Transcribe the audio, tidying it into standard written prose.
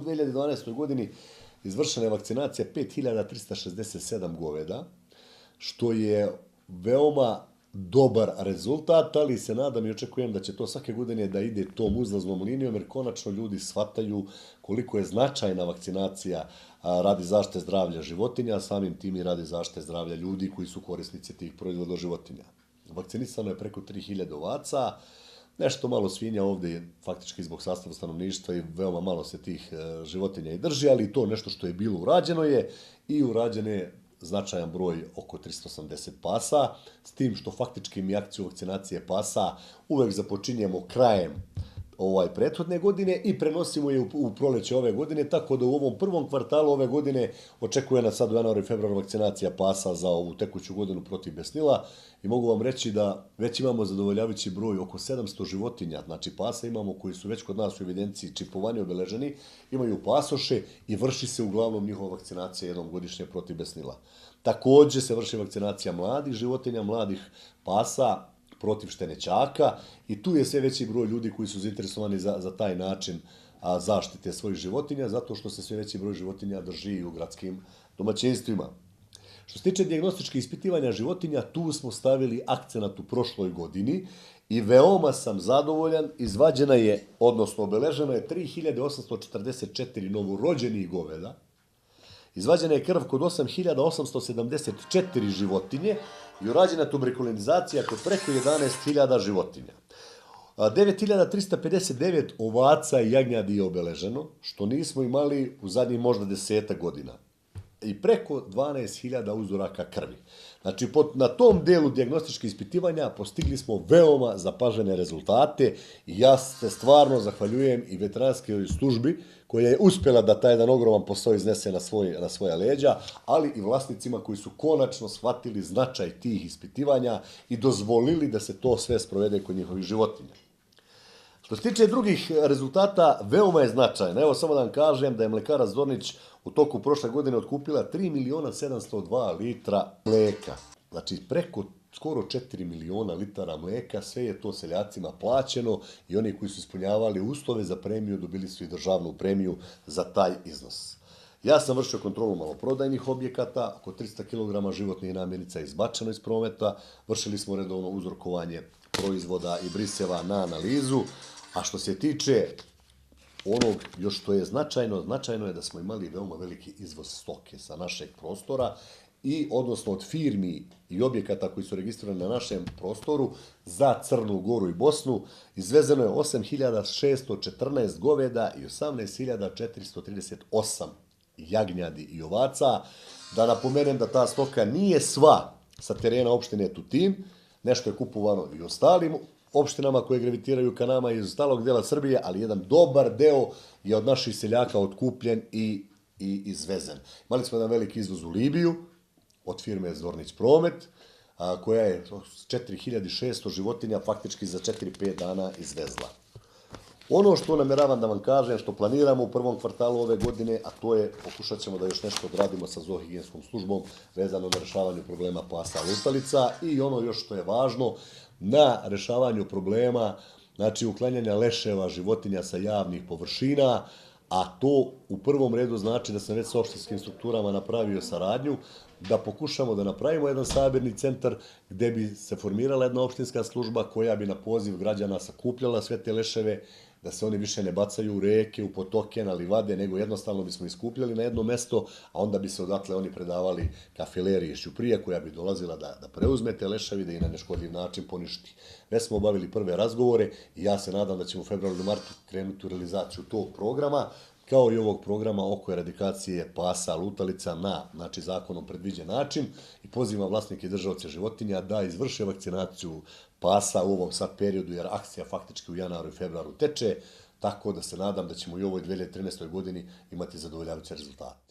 2012. godini izvršena je vakcinacija 5367 goveda, što je veoma dobar rezultat, ali se nadam i očekujem da će to svake godine da ide tom uzlaznom linijom, jer konačno ljudi shvataju koliko je značajna vakcinacija radi zaštite zdravlja životinja, a samim tim i radi zaštite zdravlja ljudi koji su korisnici tih proizvoda životinja. Vakcinisano je preko 3000 ovaca, nešto malo svinja ovdje je faktički zbog sastava stanovništva i veoma malo se tih životinja i drži, ali to nešto što je bilo urađeno je i urađeno je značajan broj oko 380 pasa, s tim što faktički mi akciju vakcinacije pasa uvek započinjemo krajem prethodne godine i prenosimo je u proleće ove godine, tako da u ovom prvom kvartalu ove godine očekuje nas sad u januaru i februaru vakcinacija pasa za ovu tekuću godinu protiv besnila i mogu vam reći da već imamo zadovoljavajući broj oko 700 životinja, znači pasa imamo koji su već kod nas u evidenciji čipovani, obeleženi, imaju pasoše i vrši se uglavnom njihova vakcinacija jednom godišnje protiv besnila. Također se vrši vakcinacija mladih životinja, mladih pasa, protiv štenećaka i tu je sve veći broj ljudi koji su zainteresovani za taj način zaštite svojih životinja, zato što se sve veći broj životinja drži u gradskim domaćinstvima. Što se tiče dijagnostičkih ispitivanja životinja, tu smo stavili akcenat u prošloj godini i veoma sam zadovoljan, izvađena je, odnosno obeleženo je 3844 novorođenih goveda, izvađena je krv kod 8874 životinje i urađena tuberkulinizacija kod preko 11.000 životinja. 9359 ovaca i jagnjadi je obeleženo, što nismo imali u zadnjih možda 10 godina. I preko 12.000 uzoraka krvi. Znači, na tom delu dijagnostičkih ispitivanja postigli smo veoma zapažene rezultate i ja se stvarno zahvaljujem i veterinarskoj službi koja je uspjela da taj jedan ogroman posao iznese na svoja leđa, ali i vlasnicima koji su konačno shvatili značaj tih ispitivanja i dozvolili da se to sve sprovede kod njihovih životinja. Što se tiče drugih rezultata, veoma je značajno. Evo samo da vam kažem da je mlekara Zornić u toku prošle godine otkupila 3.702.000 litra mleka. Znači preko skoro 4 miliona litara mleka, sve je to seljacima plaćeno i oni koji su ispunjavali uslove za premiju dobili su i državnu premiju za taj iznos. Ja sam vršio kontrolu maloprodajnih objekata, oko 300 kg životnih namirnica je izbačeno iz prometa, vršili smo redovno uzorkovanje proizvoda i briseva na analizu, a što se tiče onog još što je značajno je da smo imali veoma veliki izvoz stoke sa našeg prostora i odnosno od firmi i objekata koji su registrirani na našem prostoru za Crnu Goru i Bosnu izvezeno je 8.614 goveda i 18.438 jagnjadi i ovaca. Da napomenem da ta stoka nije sva sa terena opštine Tutin, nešto je kupovano i ostalim opštinama koje gravitiraju ka nama iz ostalog dela Srbije, ali jedan dobar deo je od naših seljaka otkupljen i izvezen. Imali smo jedan veliki izvoz u Libiju od firme Zornić Promet, koja je 4600 životinja faktički za 4-5 dana izvezla. Ono što nameravam da vam kažem, što planiramo u prvom kvartalu ove godine, a to je, pokušat ćemo da još nešto odradimo sa zoohigijenskom službom vezano na rešavanju problema pasa lutalica i ono još što je važno, na rešavanju problema, znači uklanjanja leševa životinja sa javnih površina, a to u prvom redu znači da sam već sa opštinskim strukturama napravio saradnju, da pokušamo da napravimo jedan sabirni centar gde bi se formirala jedna opštinska služba koja bi na poziv građana sakupljala sve te leševe, da se oni više ne bacaju u reke, u potoke, na livade, nego jednostavno bismo iskupljali na jedno mesto, a onda bi se odatle oni predavali kafileriji iz Ćuprije koja bi dolazila da preuzme te leševi, da i na neškodljiv način poništi. Već smo obavili prve razgovore i ja se nadam da ćemo u februaru do martu krenuti u realizaciju tog programa, kao i ovog programa oko eradikacije pasa lutalica na zakonom predviđen način i pozivam vlasnike i držaoce životinja da izvrše vakcinaciju pasa u ovom sad periodu, jer akcija faktički u januaru i februaru teče, tako da se nadam da ćemo i u ovoj 2013. godini imati zadovoljavajuće rezultate.